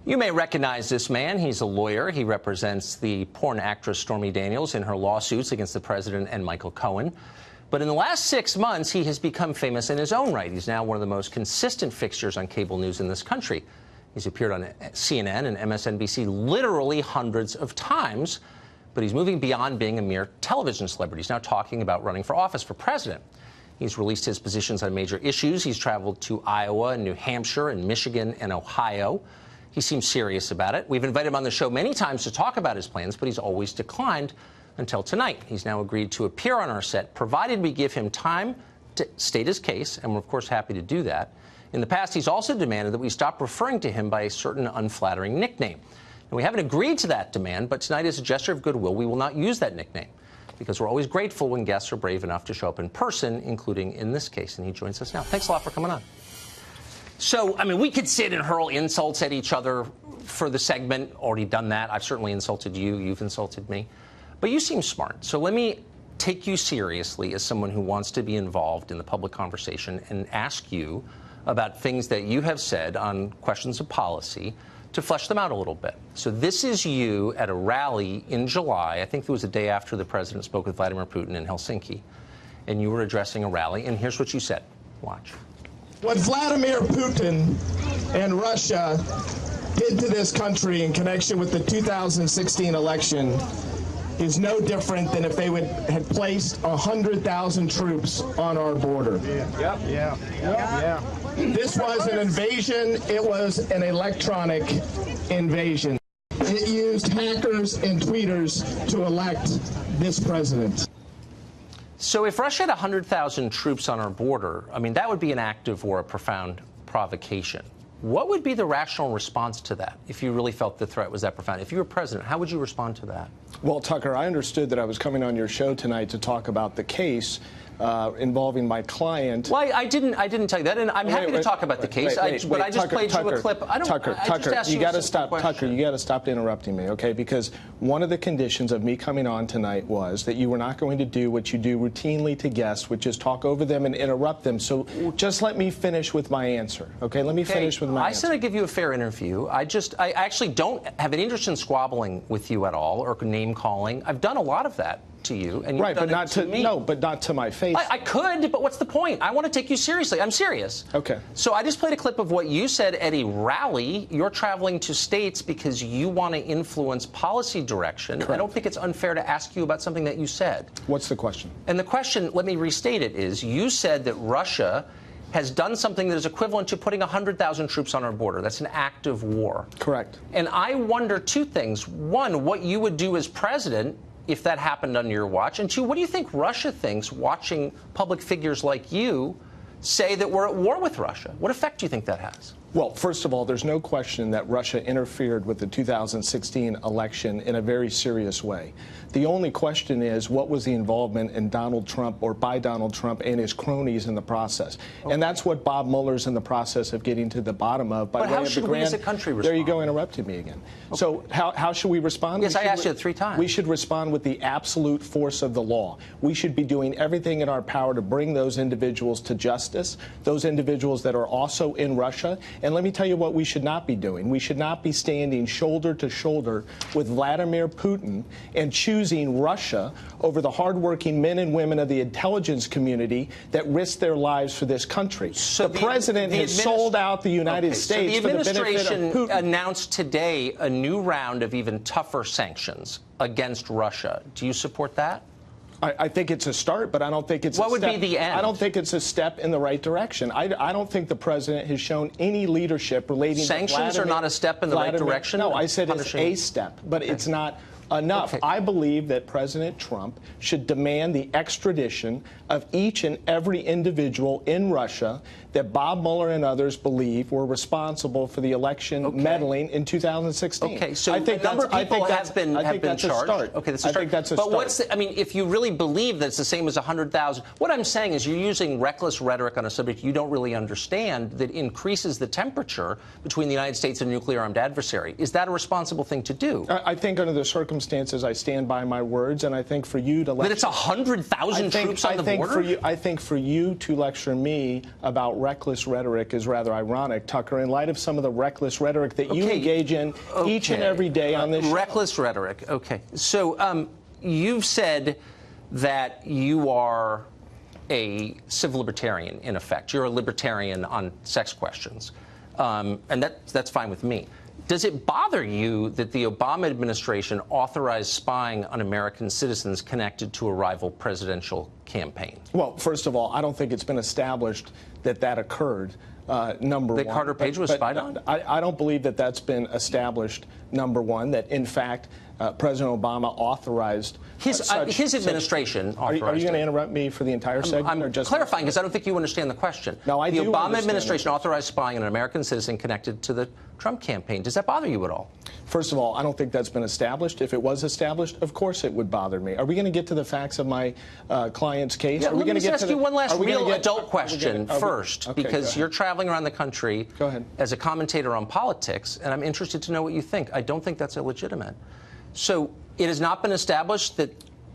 You may recognize this man. He's a lawyer. He represents the porn actress Stormy Daniels in her lawsuits against the president and Michael Cohen. But in the last 6 months, he has become famous in his own right. He's now one of the most consistent fixtures on cable news in this country. He's appeared on CNN and MSNBC literally hundreds of times, but he's moving beyond being a mere television celebrity. He's now talking about running for office for president. He's released his positions on major issues. He's traveled to Iowa and New Hampshire and Michigan and Ohio. He seems serious about it. We've invited him on the show many times to talk about his plans, but he's always declined until tonight. He's now agreed to appear on our set, provided we give him time to state his case, and we're, of course, happy to do that. In the past, he's also demanded that we stop referring to him by a certain unflattering nickname. And we haven't agreed to that demand, but tonight, as a gesture of goodwill, we will not use that nickname, because we're always grateful when guests are brave enough to show up in person, including in this case. And he joins us now. Thanks a lot for coming on. So, I mean, we could sit and hurl insults at each other for the segment. Already done that. I've certainly insulted you. You've insulted me. But you seem smart. So let me take you seriously as someone who wants to be involved in the public conversation and ask you about things that you have said on questions of policy to flesh them out a little bit. So this is you at a rally in July. I think it was the day after the president spoke with Vladimir Putin in Helsinki. And you were addressing a rally. And here's what you said. Watch. What Vladimir Putin and Russia did to this country in connection with the 2016 election is no different than if they had placed 100,000 troops on our border. This was an invasion. It was an electronic invasion. It used hackers and tweeters to elect this president. So if Russia had 100,000 troops on our border, I mean, that would be an act of war, a profound provocation. What would be the rational response to that if you really felt the threat was that profound? If you were president, how would you respond to that? Well, Tucker, I understood that I was coming on your show tonight to talk about the case involving my client. Well, I didn't tell you that, and I'm happy to talk about the case. But I just played you a clip. Tucker, you got to stop. Tucker, you got to stop interrupting me, okay? Because one of the conditions of me coming on tonight was that you were not going to do what you do routinely to guests, which is talk over them and interrupt them. So just let me finish with my answer, okay? Let me finish with my answer. I said I'd give you a fair interview. I actually don't have an interest in squabbling with you at all or name calling. I've done a lot of that to you, and you've done it to me. No, but not to my face. I could, but what's the point? I want to take you seriously. I'm serious. Okay. So I just played a clip of what you said at a rally. You're traveling to states because you want to influence policy direction. Correct. I don't think it's unfair to ask you about something that you said. What's the question? And the question, let me restate it, is you said that Russia has done something that is equivalent to putting 100,000 troops on our border. That's an act of war. Correct. And I wonder two things. One, what you would do as president if that happened under your watch. And two, what do you think Russia thinks watching public figures like you say that we're at war with Russia? What effect do you think that has? Well, first of all, there's no question that Russia interfered with the 2016 election in a very serious way. The only question is, what was the involvement in Donald Trump or by Donald Trump and his cronies in the process? Okay. And that's what Bob Mueller's in the process of getting to the bottom of. But how should we as a country respond? There you go, interrupting me again. Okay. So how should we respond? Yes, I asked you 3 times. We should respond with the absolute force of the law. We should be doing everything in our power to bring those individuals to justice, those individuals that are also in Russia. And let me tell you what we should not be doing. We should not be standing shoulder to shoulder with Vladimir Putin and choosing Russia over the hardworking men and women of the intelligence community that risk their lives for this country. So the president has sold out the United States for the benefit of Putin. So the administration announced today a new round of even tougher sanctions against Russia. Do you support that? I think it's a start, but I don't think it's what would be the end? I don't think it's a step in the right direction. I don't think the president has shown any leadership relating sanctions to Vladimir, are not a step in the right direction? No, I said it's a step, but it's not enough. Okay. I believe that President Trump should demand the extradition of each and every individual in Russia that Bob Mueller and others believe were responsible for the election meddling in 2016. Okay, so I think a number of people have been charged. Okay, that's a start. I think that's a but start. What's the, I mean, if you really believe that it's the same as 100,000, what I'm saying is you're using reckless rhetoric on a subject you don't really understand that increases the temperature between the United States and a nuclear-armed adversary. Is that a responsible thing to do? I think under the circumstances circumstances, I stand by my words, and I think for you to that it's 100,000 troops on the border. I think for you to lecture me about reckless rhetoric is rather ironic, Tucker, in light of some of the reckless rhetoric that you engage in each and every day on this show. Reckless rhetoric. Okay. So you've said that you are a civil libertarian, in effect. You're a libertarian on sex questions. And that's fine with me. Does it bother you that the Obama administration authorized spying on American citizens connected to a rival presidential campaign? Well, first of all, I don't think it's been established that that occurred, number one. That Carter Page was spied on? I don't believe that that's been established, number one, that, in fact, President Obama authorized his administration authorized. Are you going to interrupt me for the entire segment? I'm or just clarifying because I don't think you understand the question. No, I do. The Obama administration authorized spying on an American citizen connected to the Trump campaign. Does that bother you at all? First of all, I don't think that's been established. If it was established, of course it would bother me. Are we going to get to the facts of my client's case? Yeah, let me just ask you one last real adult question first, because you're traveling around the country as a commentator on politics, and I'm interested to know what you think. I don't think that's illegitimate. So it has not been established that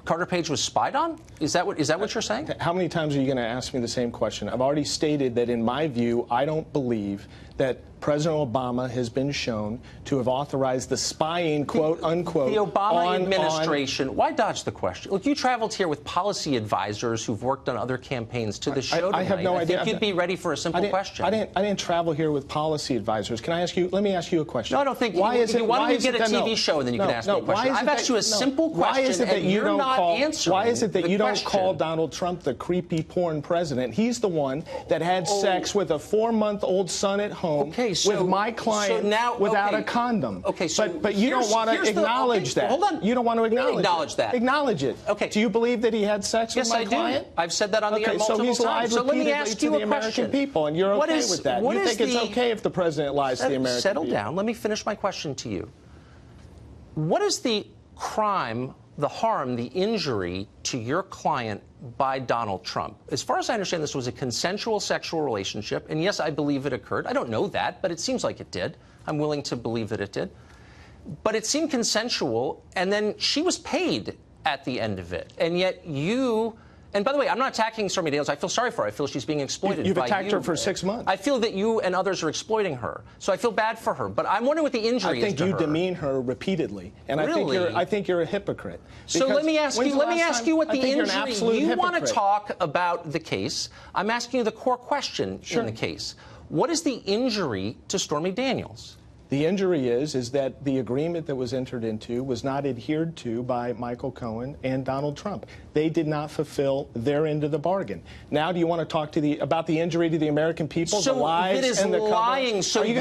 Carter Page was spied on? Is that what you're saying? How many times are you going to ask me the same question? I've already stated that, in my view, I don't believe that President Obama has been shown to have authorized the spying, quote unquote. The Obama administration. Why dodge the question? Look, you traveled here with policy advisors who've worked on other campaigns to the show tonight. I have no idea. I think you'd be ready for a simple question. I didn't travel here with policy advisors. Can I ask you? Let me ask you a question. No, I don't think. Why don't you get a TV show and then you can ask me a question? I've asked you a simple question and you're not answering. Why is it that you don't call Donald Trump the creepy porn president? He's the one that had sex with a 4-month-old son at home with my client without a condom. Okay, so but you don't want to acknowledge that. Hold on. You don't want to acknowledge that. Acknowledge it. Okay. Do you believe that he had sex with my client? Yes, I do. I've said that on the air multiple times. So he's lied repeatedly to the American people, and you're okay with that. You think it's okay if the president lies to the American people? Settle down. Let me finish my question to you. What is the crime, the harm, the injury to your client by Donald Trump? As far as I understand, this was a consensual sexual relationship, and yes, I believe it occurred. I don't know that, but it seems like it did. I'm willing to believe that it did. But it seemed consensual, and then she was paid at the end of it. And yet you... And by the way, I'm not attacking Stormy Daniels. I feel sorry for her. I feel she's being exploited. You've attacked her for 6 months. I feel that you and others are exploiting her. So I feel bad for her. But I'm wondering what the injury is to her. I think you demean her repeatedly. And really? I think you're a hypocrite. So let me ask you what the injury... You want to talk about the case. I'm asking you the core question in the case. What is the injury to Stormy Daniels? The injury is that the agreement that was entered into was not adhered to by Michael Cohen and Donald Trump. They did not fulfill their end of the bargain. Now, do you want to talk about the injury to the American people, the lies and the lying. So you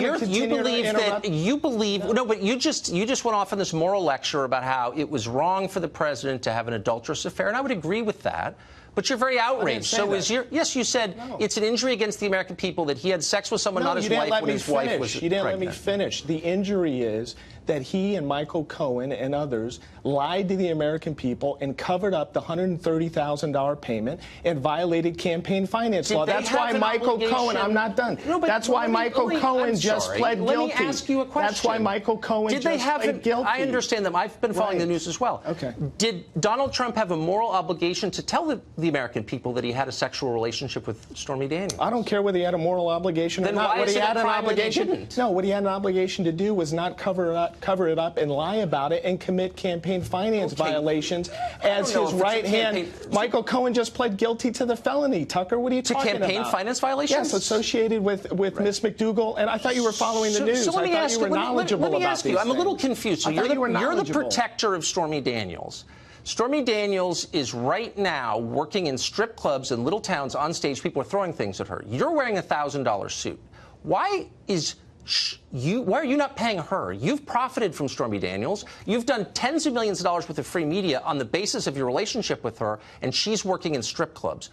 believe no, but you just went off on this moral lecture about how it was wrong for the president to have an adulterous affair, and I would agree with that. But you're very outraged. So yes, you said it's an injury against the American people that he had sex with someone, not his wife, when his wife was pregnant. You didn't let me finish. The injury is that he and Michael Cohen and others lied to the American people and covered up the $130,000 payment and violated campaign finance law. That's why Michael Cohen, I'm not done. That's why Michael Cohen just pled guilty. Let me ask you a question. That's why Michael Cohen just pled guilty. I understand them. I've been following the news as well. Okay. Did Donald Trump have a moral obligation to tell the American people that he had a sexual relationship with Stormy Daniels? I don't care whether he had a moral obligation or not. What he had an obligation to do was not cover it up and lie about it and commit campaign finance violations as his right hand. Michael Cohen just pled guilty to the felony. Tucker, what are you talking about? To campaign finance violations? Yes, associated with Miss McDougal. And I thought you were following the news. So let me ask you. Let me ask you. I'm a little confused. So you're the protector of Stormy Daniels. Stormy Daniels is right now working in strip clubs in little towns on stage. People are throwing things at her. You're wearing a $1,000 suit. Why are you not paying her? You've profited from Stormy Daniels. You've done tens of millions of dollars worth of free media on the basis of your relationship with her, and she's working in strip clubs.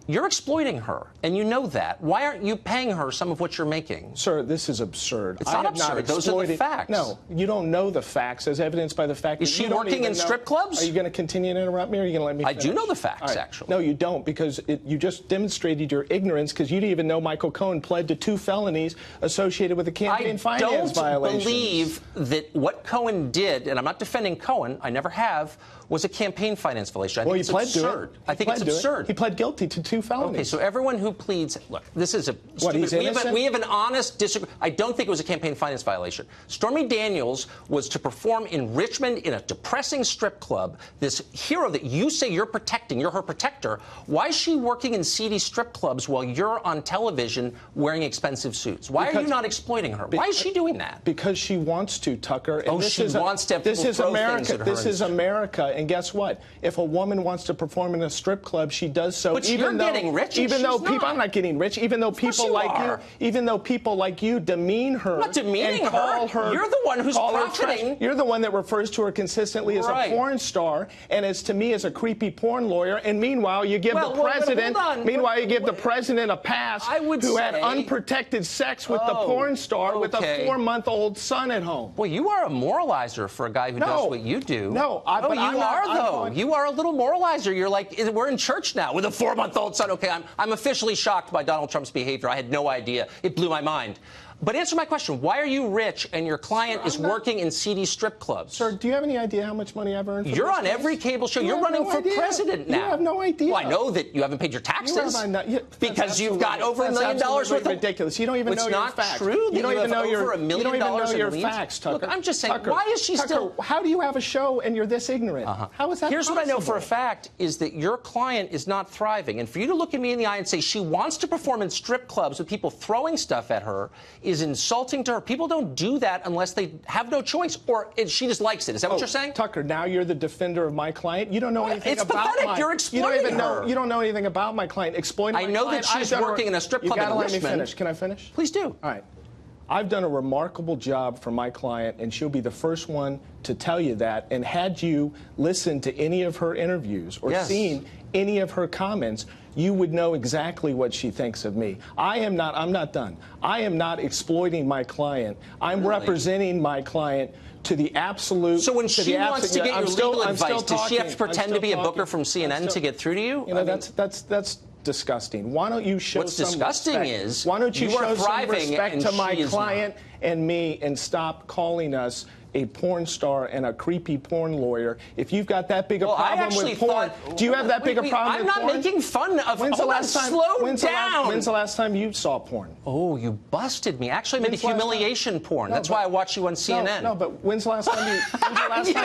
You're exploiting her, and you know that. Why aren't you paying her some of what you're making? Sir, this is absurd. It's not absurd. Those are the facts. No, you don't know the facts, as evidenced by the fact that Is she working in strip clubs? Are you going to continue to interrupt me, or are you going to let me finish? I do know the facts, actually. No, you don't, because you just demonstrated your ignorance, because you didn't even know Michael Cohen pled to 2 felonies associated with the campaign finance violations. I don't believe that what Cohen did, and I'm not defending Cohen, I never have, was a campaign finance violation. I think it's absurd. I think it's absurd. He pled guilty to 2 felonies. Okay, so everyone who pleads, look, this is a he's innocent? we have an honest disagreement. I don't think it was a campaign finance violation. Stormy Daniels was to perform in Richmond in a depressing strip club. This hero that you say you're protecting, you're her protector. Why is she working in seedy strip clubs while you're on television wearing expensive suits? Why are you not exploiting her? Why is she doing that? Because she wants to, Tucker. And she wants to have This people is throw America. things at her. This is America. And guess what? If a woman wants to perform in a strip club, she does so. But you're getting rich, and even though she's people, not. I'm not getting rich. Even though people like you, even though people like you demean her, I'm not demeaning and call her. You're the one who's profiting. You're the one that refers to her consistently as a porn star, and as to me as a creepy porn lawyer. And meanwhile, you give the president. Meanwhile, you give the president a pass who had unprotected sex with the porn star with a 4-month-old son at home. Well, you are a moralizer for a guy who does what you do. No, but you are though. You are a little moralizer. You're like, we're in church now with a 4-month-old son. Okay, I'm officially shocked by Donald Trump's behavior. I had no idea. It blew my mind. But answer my question. Why are you rich and your client is working in seedy strip clubs? Sir, do you have any idea how much money I've earned from You're on every cable show. You're running for president now. You have no idea. Well, I know that you haven't paid your taxes because you've got over $1 million worth of... ridiculous. You don't even know your facts. It's not true that you don't even know over $1 million in your liens? facts, Tucker. Look, I'm just saying, Tucker, why is she still... How do you have a show and you're this ignorant? How is that Here's possible? what I know for a fact is that your client is not thriving. And for you to look at me in the eye and say she wants to perform in strip clubs with people throwing stuff at her is insulting to her. People don't do that unless they have no choice, or she just likes it. Is that what you're saying? Tucker, now you're the defender of my client. You don't know anything about pathetic. You're exploiting her. You don't know anything about my client. Explain my client. I know that she's working in a strip club in Richmond. You gotta let me finish. Can I finish? Please do. All right. I've done a remarkable job for my client, and she'll be the first one to tell you that. And had you listened to any of her interviews or seen any of her comments, you would know exactly what she thinks of me. I'm not done. I am not exploiting my client. I'm representing my client to the absolute. So when she wants to get your legal advice, does she have to pretend to be a booker from CNN to get through to you? You know, that's disgusting. Why don't you show What's disgusting is why don't you show some thriving respect to my client and me and stop calling us a porn star and a creepy porn lawyer? If you've got that big a problem with porn, do you have that big a problem with porn? I'm not making fun of. When's the last time? When's the last time you saw porn? Oh, you busted me. Actually, maybe humiliation porn. That's why I watch you on CNN. No, but when's the last time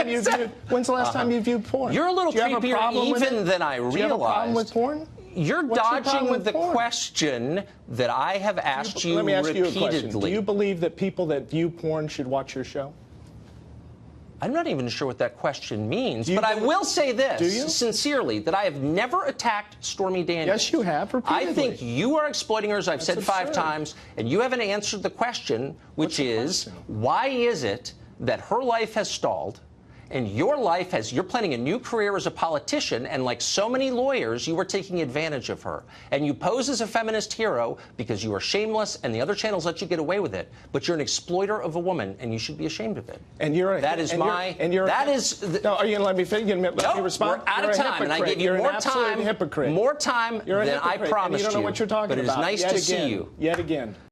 you? When's the last time you viewed porn? You're a little creepier even than I realized. Do you have a problem with porn? You're dodging the question that I have asked you repeatedly. Let me ask you a question. Do you believe that people that view porn should watch your show? I'm not even sure what that question means, but I will say this, sincerely, that I have never attacked Stormy Daniels. Yes, you have, repeatedly. I think you are exploiting her, as I've said 5 times, and you haven't answered the question, which is, why is it that her life has stalled, and your life has, you're planning a new career as a politician, and like so many lawyers, you were taking advantage of her. And you pose as a feminist hero because you are shameless, and the other channels let you get away with it. But you're an exploiter of a woman, and you should be ashamed of it. And you're that is my. That is. No, are you gonna let me finish? Let me respond? We're out of time, and I gave you more time. Hypocrite. More time than I promised you. You don't know what you're talking about. But it is nice to see you. Yet again.